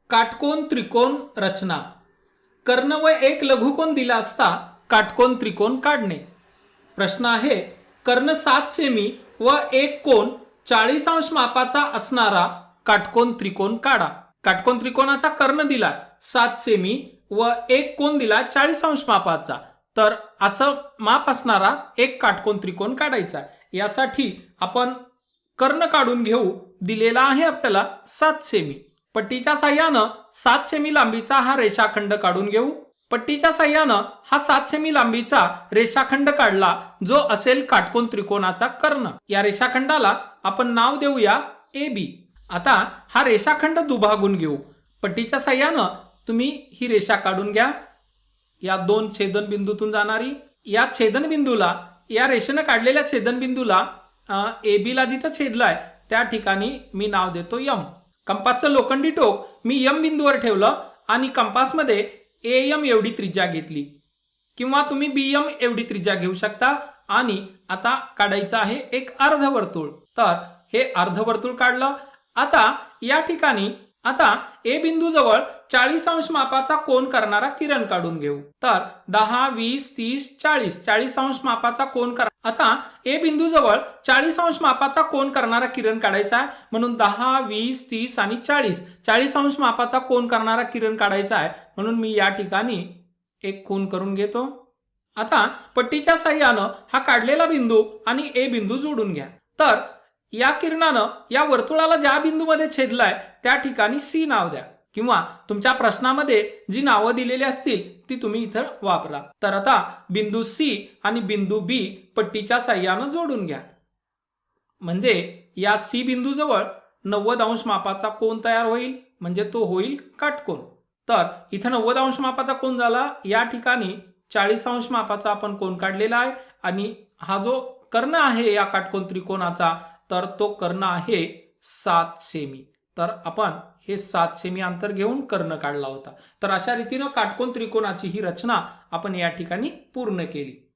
काटकोन त्रिकोण रचना. कर्ण व एक लघुकोन दिला असता काटकोन त्रिकोण काढणे. प्रश्न आहे, कर्ण 7 सेमी व एक कोन 40 अंश मापाचा असणारा काटकोन त्रिकोण काढा. काटकोन त्रिकोणाचा कर्ण दिला 7 सेमी व एक कोन दिला 40 अंश मापाचा. तर असं माप असणारा एक काटकोन त्रिकोण काढायचा. यासाठी आपण कर्ण काढून घेऊ. दिलेला आहे आपल्याला 7 सेमी. पट्टीच्या साह्यानं 7 सेमी लांबीचा हा रेषाखंड काढून घेऊ. पट्टीच्या साह्यानं हा 7 सेमी लांबीचा रेषाखंड काढला जो असेल काटकोन त्रिकोणाचा कर्ण. या रेषाखंडाला आपण नाव देऊया AB. आता हा रेषाखंड दुभागून घेऊ. पट्टीच्या साह्यानं तुम्ही ही रेषा काढून घ्या. या दोन छेदनबिंदूतून जाणारी. या छेदनबिंदूला, या रेषेनं काढलेल्या छेदनबिंदूला AB ला जिथं छेदलाय त्या ठिकाणी मी नाव देतो M. कंपासचं लोखंडी टोक मी M बिंदूवर ठेवलं आणि कंपासमध्ये AM एवढी त्रिज्या घेतली किंवा तुम्ही BM एवढी त्रिज्या घेऊ शकता. आणि आता काढायचं आहे एक अर्धवर्तुळ. तर हे अर्धवर्तुळ काढलं. आता या ठिकाणी आता A बिंदू जवळ 40 अंश मापाचा कोन करणारा किरण काढून घेऊ. तर 10, 20, 30, 40 40 अंश मापाचा कोन करा. आता A बिंदू जवळ 40 अंश मापाचा कोन करणारा किरण काढायचा आहे. म्हणून 10, 20, 30 आणि 40 अंश मापाचा कोन करणारा किरण काढायचा आहे. म्हणून मी या ठिकाणी एक खूण करून घेतो. आता पट्टीच्या साह्यानं हा काढलेला बिंदू आणि A बिंदू जोडून घ्या. तर या किरणानं या वर्तुळाला ज्या बिंदूमध्ये छेदलाय त्या ठिकाणी C नाव द्या किंवा तुमच्या प्रश्नामध्ये जी नावं दिलेली असतील ती तुम्ही इथं वापरा. तर आता बिंदू C आणि बिंदू B पट्टीच्या साह्यानं जोडून घ्या. म्हणजे या C बिंदू जवळ 90 अंश मापाचा कोन तयार होईल. म्हणजे तो होईल काटकोन. तर इथं 90 अंश मापाचा कोन झाला. या ठिकाणी 40 अंश मापाचा आपण कोन काढलेला आहे आणि हा जो कर्ण आहे या काटकोन त्रिकोणाचा, तर तो कर्ण आहे 7 सेमी. तर आपण हे 7 सेमी अंतर घेऊन कर्ण काढला होता. तर अशा रीतीनं काटकोन त्रिकोणाची ही रचना आपण या ठिकाणी पूर्ण केली.